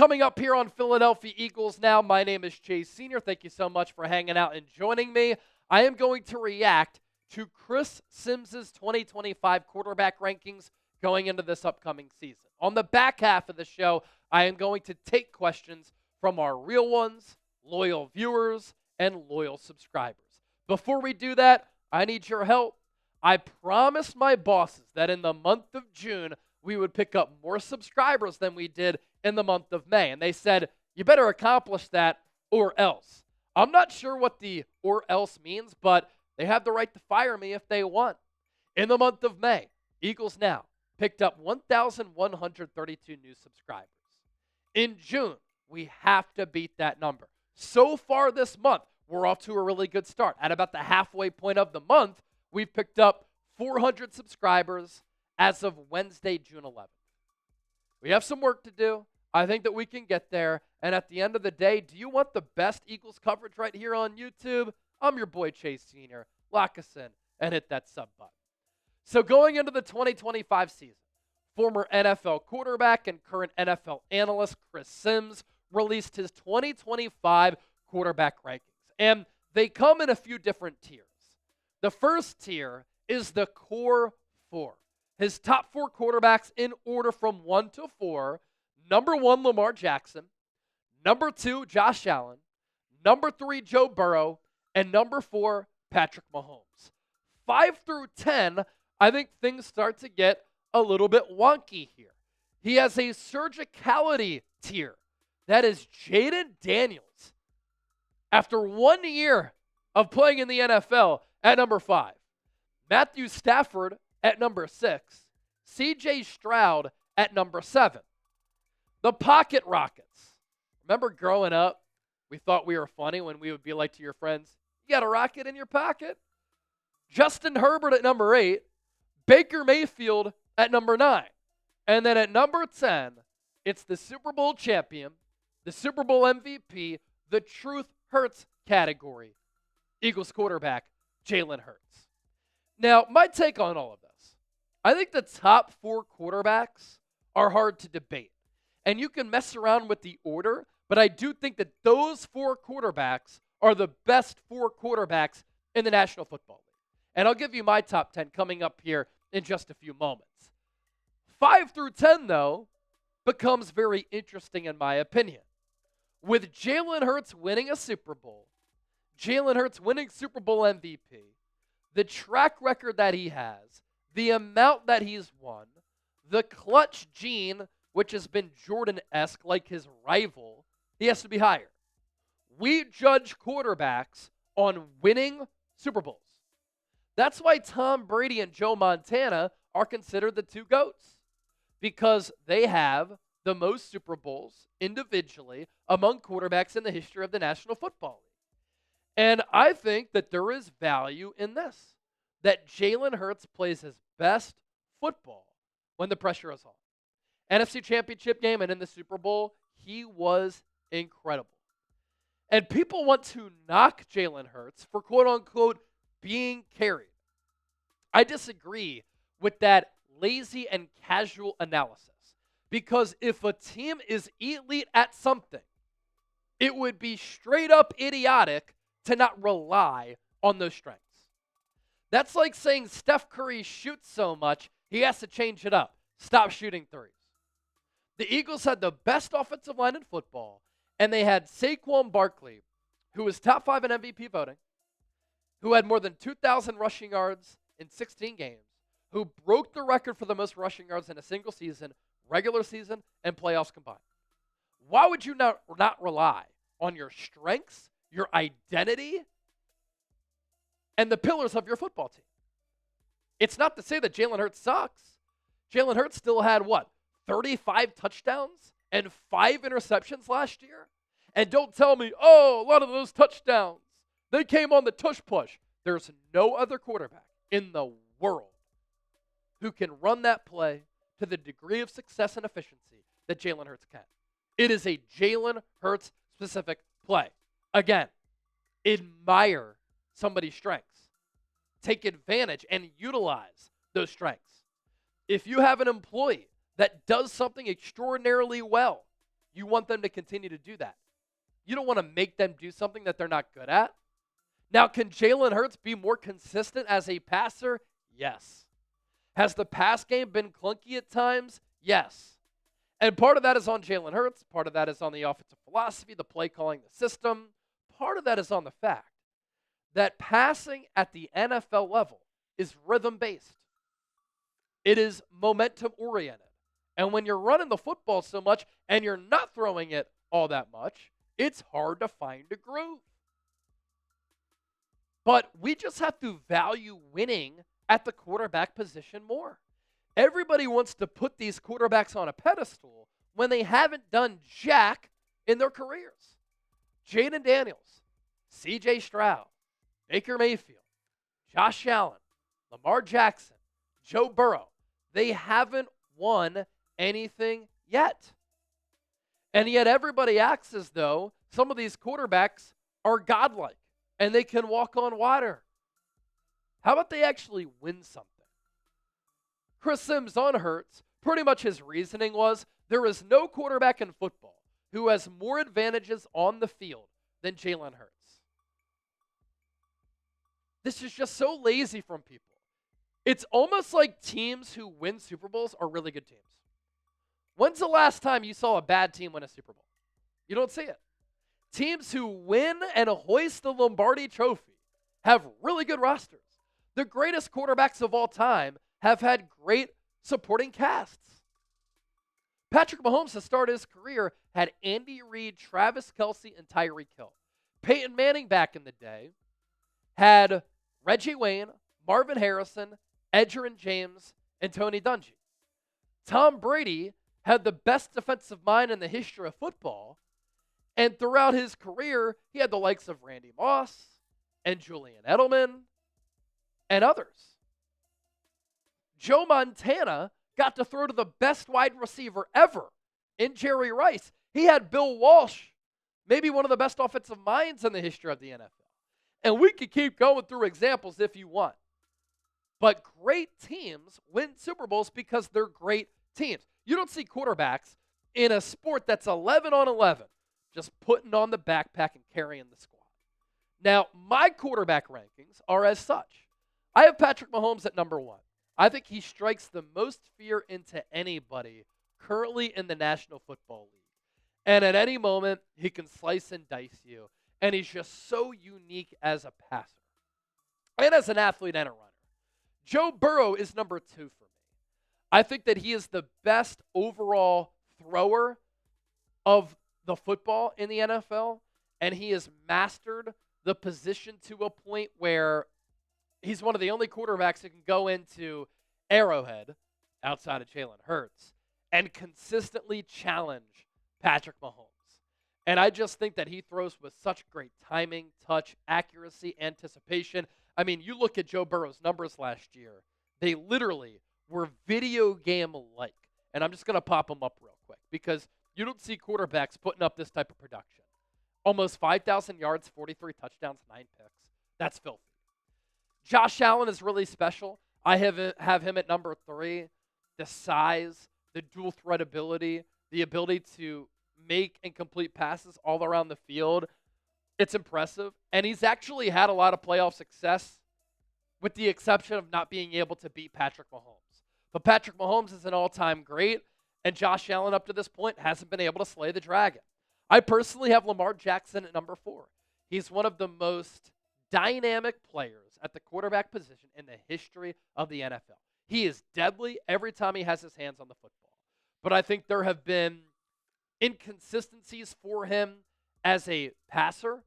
Coming up here on Philadelphia Eagles Now, my name is Chase Sr. Thank you so much for hanging out and joining me. I am going to react to Chris Simms' 2025 quarterback rankings going into this upcoming season. On the back half of the show, I am going to take questions from our real ones, loyal viewers, and loyal subscribers. Before we do that, I need your help. I promised my bosses that in the month of June, we would pick up more subscribers than we did in the month of May. And they said, you better accomplish that or else. I'm not sure what the or else means, but they have the right to fire me if they want. In the month of May, Eagles Now picked up 1,132 new subscribers. In June, we have to beat that number. So far this month, we're off to a really good start. At about the halfway point of the month, we've picked up 400 subscribers as of Wednesday, June 11th. We have some work to do. I think that we can get there. And at the end of the day, do you want the best Eagles coverage right here on YouTube? I'm your boy Chase Sr. Lock us in and hit that sub button. So going into the 2025 season, former NFL quarterback and current NFL analyst Chris Simms released his 2025 quarterback rankings. And they come in a few different tiers. The first tier is the core four. His top four quarterbacks in order from 1 to 4. Number 1, Lamar Jackson. Number 2, Josh Allen. Number 3, Joe Burrow. And number 4, Patrick Mahomes. 5 through 10, I think things start to get a little bit wonky here. He has a surgicality tier. That is Jaden Daniels. After 1 year of playing in the NFL at number 5. Matthew Stafford at number 6. C.J. Stroud at number 7. The Pocket Rockets. Remember growing up, we thought we were funny when we would be like to your friends, you got a rocket in your pocket? Justin Herbert at number 8. Baker Mayfield at number 9. And then at number 10, it's the Super Bowl champion, the Super Bowl MVP, the Truth Hurts category, Eagles quarterback Jalen Hurts. Now, my take on all of this, I think the top 4 quarterbacks are hard to debate. And you can mess around with the order, but I do think that those 4 quarterbacks are the best 4 quarterbacks in the National Football League. And I'll give you my top 10 coming up here in just a few moments. 5 through 10, though, becomes very interesting in my opinion. With Jalen Hurts winning a Super Bowl, Jalen Hurts winning Super Bowl MVP, the track record that he has, the amount that he's won, the clutch gene, which has been Jordan-esque like his rival, he has to be higher. We judge quarterbacks on winning Super Bowls. That's why Tom Brady and Joe Montana are considered the 2 GOATs, because they have the most Super Bowls individually among quarterbacks in the history of the National Football League. And I think that there is value in this, that Jalen Hurts plays his best football when the pressure is on. NFC Championship game and in the Super Bowl, he was incredible. And people want to knock Jalen Hurts for quote-unquote being carried. I disagree with that lazy and casual analysis, because if a team is elite at something, it would be straight up idiotic to not rely on those strengths. That's like saying Steph Curry shoots so much, he has to change it up. Stop shooting threes. The Eagles had the best offensive line in football, and they had Saquon Barkley, who was top 5 in MVP voting, who had more than 2,000 rushing yards in 16 games, who broke the record for the most rushing yards in a single season, regular season, and playoffs combined. Why would you not rely on your strengths, your identity, and the pillars of your football team? It's not to say that Jalen Hurts sucks. Jalen Hurts still had, 35 touchdowns and 5 interceptions last year? And don't tell me, a lot of those touchdowns, they came on the tush push. There's no other quarterback in the world who can run that play to the degree of success and efficiency that Jalen Hurts can. It is a Jalen Hurts specific play. Again, admire somebody's strengths. Take advantage and utilize those strengths. If you have an employee that does something extraordinarily well, You want them to continue to do that. You don't want to make them do something that they're not good at. Now, can Jalen Hurts be more consistent as a passer? Yes. Has the pass game been clunky at times? Yes. And part of that is on Jalen Hurts. Part of that is on the offensive philosophy, the play calling, the system. Part of that is on the fact that passing at the NFL level is rhythm-based. It is momentum-oriented. And when you're running the football so much and you're not throwing it all that much, it's hard to find a groove. But we just have to value winning at the quarterback position more. Everybody wants to put these quarterbacks on a pedestal when they haven't done jack in their careers. Jaden Daniels, C.J. Stroud, Baker Mayfield, Josh Allen, Lamar Jackson, Joe Burrow. They haven't won anything yet. And yet everybody acts as though some of these quarterbacks are godlike and they can walk on water. How about they actually win something? Chris Simms Unbuttoned, pretty much his reasoning was there is no quarterback in football who has more advantages on the field than Jalen Hurts. This is just so lazy from people. It's almost like teams who win Super Bowls are really good teams. When's the last time you saw a bad team win a Super Bowl? You don't see it. Teams who win and hoist the Lombardi Trophy have really good rosters. The greatest quarterbacks of all time have had great supporting casts. Patrick Mahomes, to start his career, had Andy Reid, Travis Kelce, and Tyreek Hill. Peyton Manning back in the day had Reggie Wayne, Marvin Harrison, Edgerrin James, and Tony Dungy. Tom Brady had the best defensive mind in the history of football, and throughout his career, he had the likes of Randy Moss and Julian Edelman and others. Joe Montana got to throw to the best wide receiver ever in Jerry Rice. He had Bill Walsh, maybe one of the best offensive minds in the history of the NFL. And we could keep going through examples if you want. But great teams win Super Bowls because they're great teams. You don't see quarterbacks in a sport that's 11 on 11 just putting on the backpack and carrying the squad. Now, my quarterback rankings are as such. I have Patrick Mahomes at number 1. I think he strikes the most fear into anybody currently in the National Football League. And at any moment, he can slice and dice you. And he's just so unique as a passer and as an athlete and a runner. Joe Burrow is number 2 for me. I think that he is the best overall thrower of the football in the NFL, and he has mastered the position to a point where he's one of the only quarterbacks that can go into Arrowhead outside of Jalen Hurts and consistently challenge Patrick Mahomes. And I just think that he throws with such great timing, touch, accuracy, anticipation. I mean, you look at Joe Burrow's numbers last year. They literally were video game-like. And I'm just going to pop them up real quick because you don't see quarterbacks putting up this type of production. Almost 5,000 yards, 43 touchdowns, 9 picks. That's filthy. Josh Allen is really special. I have him at number 3. The size, the dual threat ability, the ability to make and complete passes all around the field. It's impressive. And he's actually had a lot of playoff success with the exception of not being able to beat Patrick Mahomes. But Patrick Mahomes is an all-time great, and Josh Allen up to this point hasn't been able to slay the dragon. I personally have Lamar Jackson at number 4. He's one of the most dynamic players at the quarterback position in the history of the NFL. He is deadly every time he has his hands on the football. But I think there have been inconsistencies for him as a passer.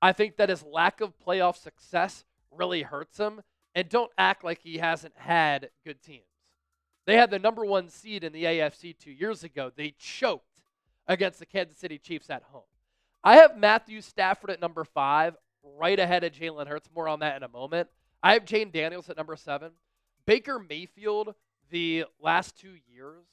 I think that his lack of playoff success really hurts him. And don't act like he hasn't had good teams. They had the number 1 seed in the AFC 2 years ago. They choked against the Kansas City Chiefs at home. I have Matthew Stafford at number 5, right ahead of Jalen Hurts. More on that in a moment. I have Jaden Daniels at number 7. Baker Mayfield, the last 2 years,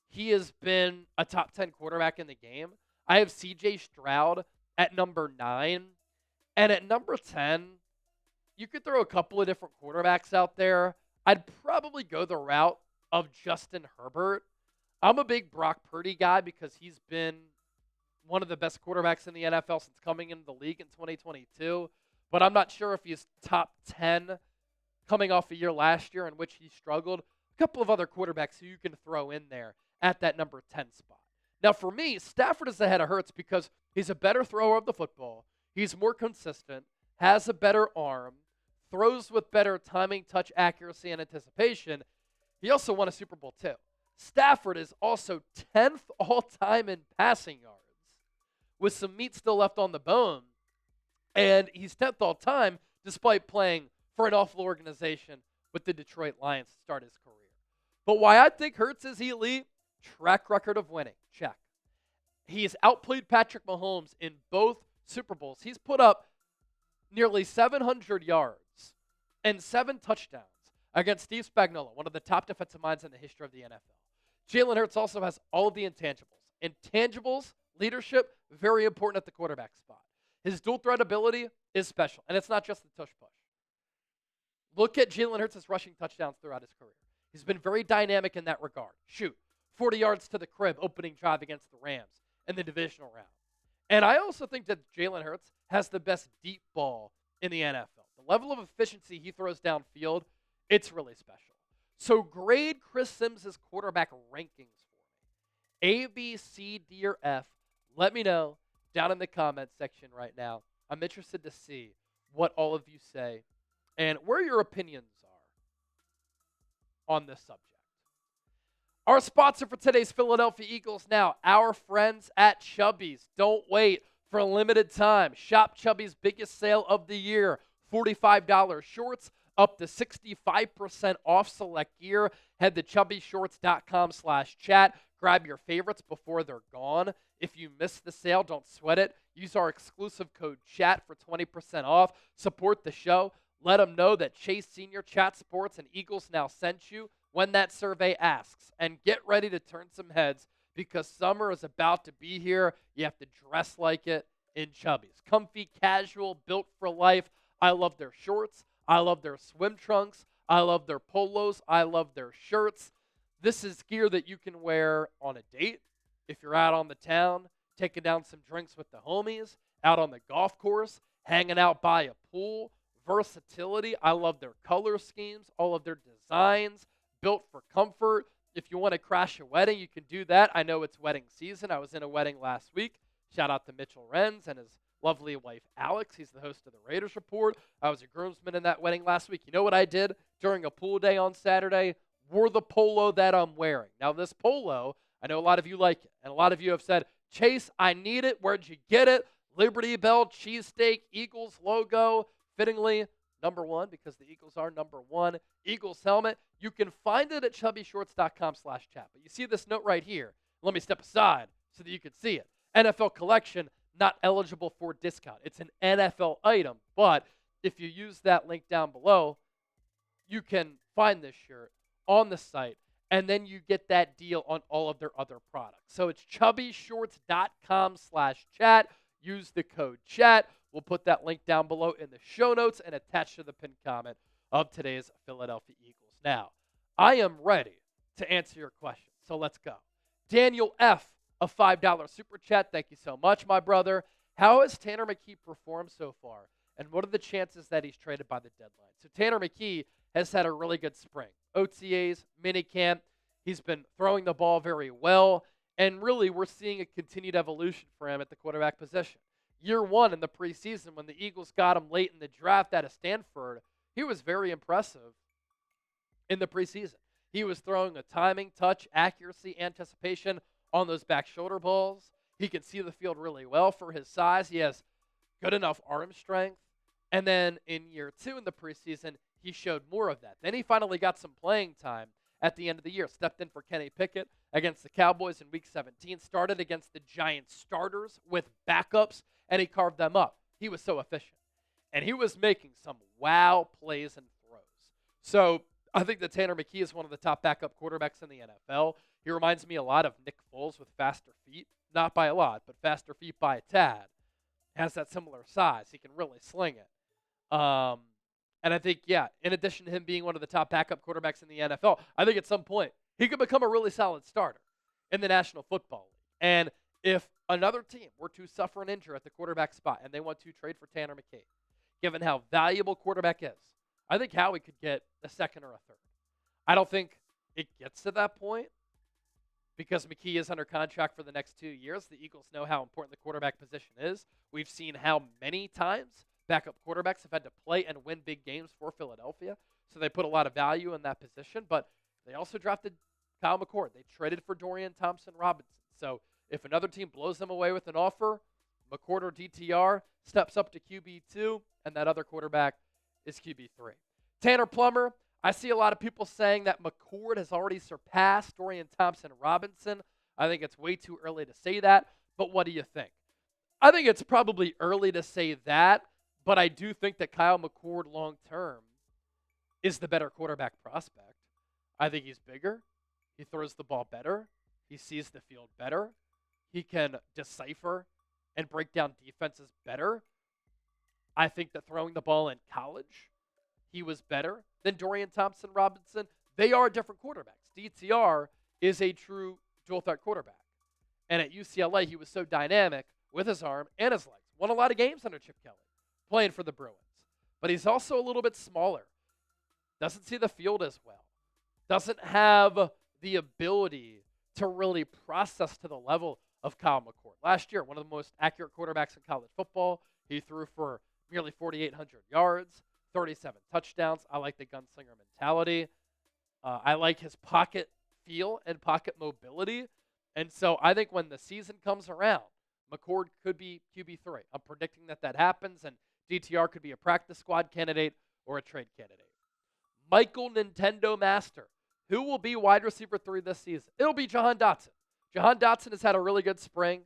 he has been a top 10 quarterback in the game. I have C.J. Stroud at number 9. And at number 10, you could throw a couple of different quarterbacks out there. I'd probably go the route of Justin Herbert. I'm a big Brock Purdy guy because he's been one of the best quarterbacks in the NFL since coming into the league in 2022, but I'm not sure if he's top 10 coming off a year last year in which he struggled. A couple of other quarterbacks who you can throw in there at that number 10 spot. Now, for me, Stafford is ahead of Hurts because he's a better thrower of the football. He's more consistent, has a better arm, throws with better timing, touch, accuracy, and anticipation. He also won a Super Bowl too. Stafford is also 10th all-time in passing yards with some meat still left on the bone. And he's 10th all-time despite playing for an awful organization with the Detroit Lions to start his career. But why I think Hurts is elite, track record of winning, check. He's outplayed Patrick Mahomes in both Super Bowls. He's put up nearly 700 yards and 7 touchdowns against Steve Spagnuolo, one of the top defensive minds in the history of the NFL. Jalen Hurts also has all of the intangibles. Intangibles, leadership, very important at the quarterback spot. His dual threat ability is special, and it's not just the tush-push. Look at Jalen Hurts' rushing touchdowns throughout his career. He's been very dynamic in that regard. Shoot, 40 yards to the crib, opening drive against the Rams in the divisional round. And I also think that Jalen Hurts has the best deep ball in the NFL. The level of efficiency he throws downfield, it's really special. So grade Chris Simms' quarterback rankings for me. A, B, C, D, or F. Let me know down in the comments section right now. I'm interested to see what all of you say and where your opinions are on this subject. Our sponsor for today's Philadelphia Eagles now, our friends at Chubby's. Don't wait for a limited time. Shop Chubby's biggest sale of the year, $45 shorts, up to 65% off select gear. Head to chubbyshorts.com/chat. Grab your favorites before they're gone. If you miss the sale, don't sweat it. Use our exclusive code CHAT for 20% off. Support the show. Let them know that Chase Senior, Chat Sports, and Eagles Now sent you when that survey asks. And get ready to turn some heads because summer is about to be here. You have to dress like it in Chubby's. Comfy, casual, built for life. I love their shorts. I love their swim trunks. I love their polos. I love their shirts. This is gear that you can wear on a date, if you're out on the town, taking down some drinks with the homies, out on the golf course, hanging out by a pool. Versatility. I love their color schemes, all of their designs, built for comfort. If you want to crash a wedding, you can do that. I know it's wedding season. I was in a wedding last week. Shout out to Mitchell Renz and his lovely wife, Alex. He's the host of the Raiders Report. I was a groomsman in that wedding last week. You know what I did during a pool day on Saturday? Wore the polo that I'm wearing. Now, this polo, I know a lot of you like it, and a lot of you have said, Chase, I need it. Where'd you get it? Liberty Bell, cheesesteak, Eagles logo. Fittingly, number 1 because the Eagles are number 1. Eagles helmet. You can find it at chubbyshorts.com/chat. But you see this note right here. Let me step aside so that you can see it. NFL collection, not eligible for discount. It's an NFL item, but if you use that link down below, you can find this shirt on the site, and then you get that deal on all of their other products. So it's chubbyshorts.com/chat. Use the code CHAT. We'll put that link down below in the show notes and attached to the pinned comment of today's Philadelphia Eagles. Now, I am ready to answer your questions, so let's go. Daniel F., a $5 super chat. Thank you so much, my brother. How has Tanner McKee performed so far, and what are the chances that he's traded by the deadline? So Tanner McKee has had a really good spring. OTAs, minicamp, he's been throwing the ball very well, and really we're seeing a continued evolution for him at the quarterback position. Year 1 in the preseason, when the Eagles got him late in the draft out of Stanford, he was very impressive in the preseason. He was throwing a timing, touch, accuracy, anticipation on those back shoulder balls. He can see the field really well for his size. He has good enough arm strength. And then in year 2 in the preseason, he showed more of that. Then he finally got some playing time at the end of the year. Stepped in for Kenny Pickett against the Cowboys in Week 17. Started against the Giants starters with backups, and he carved them up. He was so efficient. And he was making some wow plays and throws. So I think that Tanner McKee is one of the top backup quarterbacks in the NFL. He reminds me a lot of Nick Foles with faster feet. Not by a lot, but faster feet by a tad. Has that similar size. He can really sling it. And I think, yeah, in addition to him being one of the top backup quarterbacks in the NFL, I think at some point he could become a really solid starter in the National Football League. And If another team were to suffer an injury at the quarterback spot and they want to trade for Tanner McKee, given how valuable quarterback is, I think Howie could get a second or a third. I don't think it gets to that point because McKee is under contract for the next 2 years. The Eagles know how important the quarterback position is. We've seen how many times backup quarterbacks have had to play and win big games for Philadelphia, so they put a lot of value in that position. But they also drafted Kyle McCord. They traded for Dorian Thompson-Robinson. So if another team blows them away with an offer, McCord or DTR steps up to QB2, and that other quarterback is QB3. Tanner Plummer, I see a lot of people saying that McCord has already surpassed Dorian Thompson-Robinson. I think it's way too early to say that, but what do you think? I think it's probably early to say that, but I do think that Kyle McCord long-term is the better quarterback prospect. I think he's bigger. He throws the ball better. He sees the field better. He can decipher and break down defenses better. I think that throwing the ball in college, he was better than Dorian Thompson-Robinson. They are different quarterbacks. DTR is a true dual-threat quarterback. And at UCLA, he was so dynamic with his arm and his legs. Won a lot of games under Chip Kelly, playing for the Bruins. But he's also a little bit smaller. Doesn't see the field as well. Doesn't have the ability to really process to the level of Kyle McCord. Last year, one of the most accurate quarterbacks in college football. He threw for nearly 4,800 yards, 37 touchdowns. I like the gunslinger mentality. I like his pocket feel and pocket mobility. And so I think when the season comes around, McCord could be QB3. I'm predicting that happens, and DTR could be a practice squad candidate or a trade candidate. Michael Nintendo Master. Who will be wide receiver 3 this season? It'll be Jahan Dotson. Jahan Dotson has had a really good spring.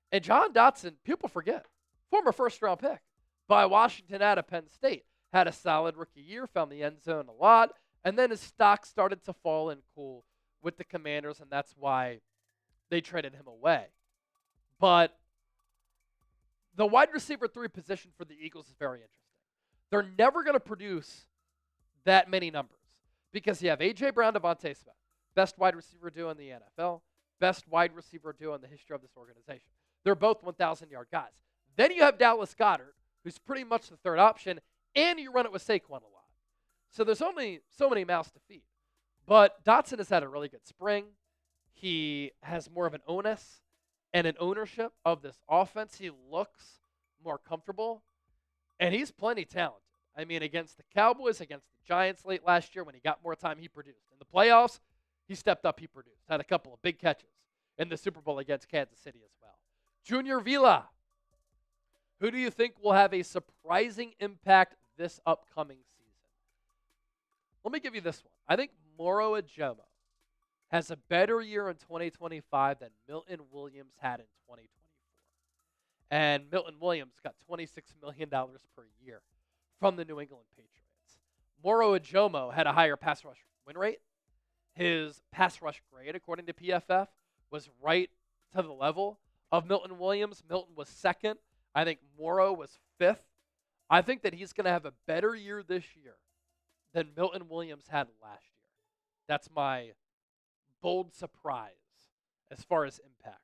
And Jahan Dotson, people forget, former first-round pick by Washington out of Penn State. Had a solid rookie year, found the end zone a lot, and then his stock started to fall and cool with the Commanders, and that's why they traded him away. But the wide receiver 3 position for the Eagles is very interesting. They're never going to produce that many numbers because you have A.J. Brown, Devontae Smith, best wide receiver duo in the NFL, best wide receiver duo in the history of this organization. They're both 1,000-yard guys. Then you have Dallas Goedert, who's pretty much the third option, and you run it with Saquon a lot. So there's only so many mouths to feed. But Dotson has had a really good spring. He has more of an onus and an ownership of this offense. He looks more comfortable, and he's plenty talented. I mean, against the Cowboys, against the Giants late last year when he got more time, he produced. In the playoffs, he stepped up, he produced. Had a couple of big catches in the Super Bowl against Kansas City as well. Junior Vila. Who do you think will have a surprising impact this upcoming season? Let me give you this one. I think Moro Ajomo has a better year in 2025 than Milton Williams had in 2024. And Milton Williams got $26 million per year from the New England Patriots. Moro Ajomo had a higher pass rush win rate. His pass rush grade, according to PFF, was right to the level of Milton Williams. Milton was second. I think Moro was fifth. I think that he's going to have a better year this year than Milton Williams had last year. That's my bold surprise as far as impact.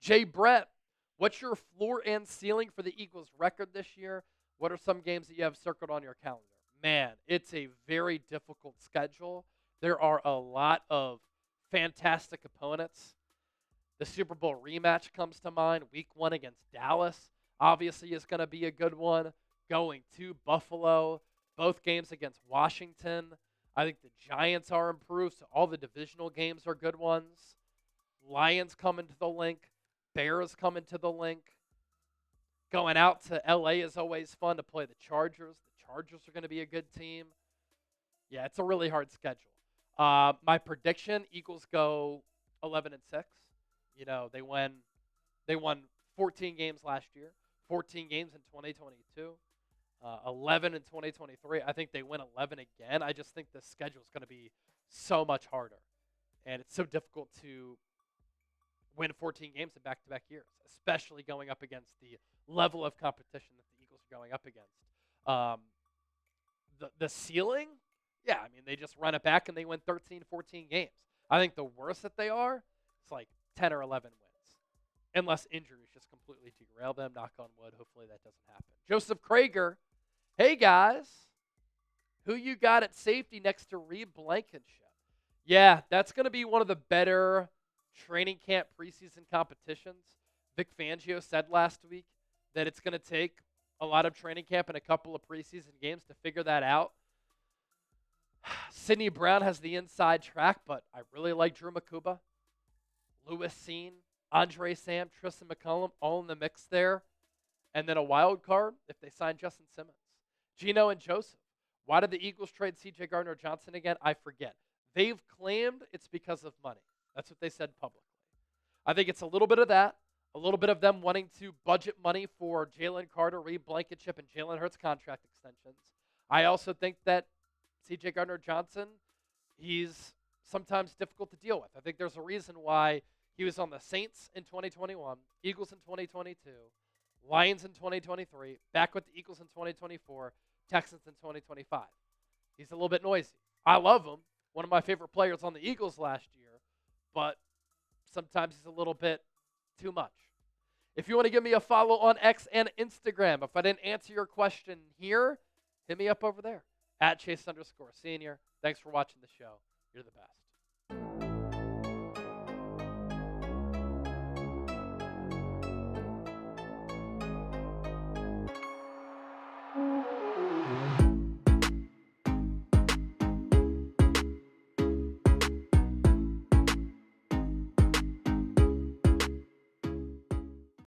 Jay Brett, what's your floor and ceiling for the Eagles' record this year? What are some games that you have circled on your calendar? Man, it's a very difficult schedule. There are a lot of fantastic opponents. The Super Bowl rematch comes to mind. Week 1 against Dallas obviously is going to be a good one. Going to Buffalo, both games against Washington. I think the Giants are improved, so all the divisional games are good ones. Lions come into the link. Bears come into the link. Going out to L.A. is always fun to play the Chargers. The Chargers are going to be a good team. Yeah, it's a really hard schedule. My prediction, Eagles go 11-6. You know, they won 14 games last year, 14 games in 2022, 11 in 2023. I think they win 11 again. I just think the schedule is going to be so much harder. And it's so difficult to win 14 games in back-to-back years, especially going up against the level of competition that the Eagles are going up against. The ceiling, yeah, I mean, they just run it back and they win 13, 14 games. I think the worst that they are, it's like 10 or 11 wins. unless injuries just completely derail them. Knock on wood. Hopefully that doesn't happen. Joseph Krager, hey guys, who you got at safety next to Reed Blankenship? Yeah, that's going to be one of the better training camp preseason competitions. Vic Fangio said last week that it's going to take a lot of training camp and a couple of preseason games to figure that out. Sidney Brown has the inside track, but I really like Drew Makuba, Lewis Seen, Andre Sam, Tristan McCullum, all in the mix there. And then a wild card if they sign Justin Simmons. Gino and Joseph. Why did the Eagles trade C.J. Gardner-Johnson again? I forget. They've claimed it's because of money. That's what they said publicly. I think it's a little bit of that, a little bit of them wanting to budget money for Jalen Carter, Reed Blankenship, and Jalen Hurts contract extensions. I also think that C.J. Gardner-Johnson, he's sometimes difficult to deal with. I think there's a reason why he was on the Saints in 2021, Eagles in 2022, Lions in 2023, back with the Eagles in 2024, Texans in 2025. He's a little bit noisy. I love him. One of my favorite players on the Eagles last year, but sometimes he's a little bit too much. If you want to give me a follow on X and Instagram, if I didn't answer your question here, hit me up over there, @Chase_Senior. Thanks for watching the show. You're the best.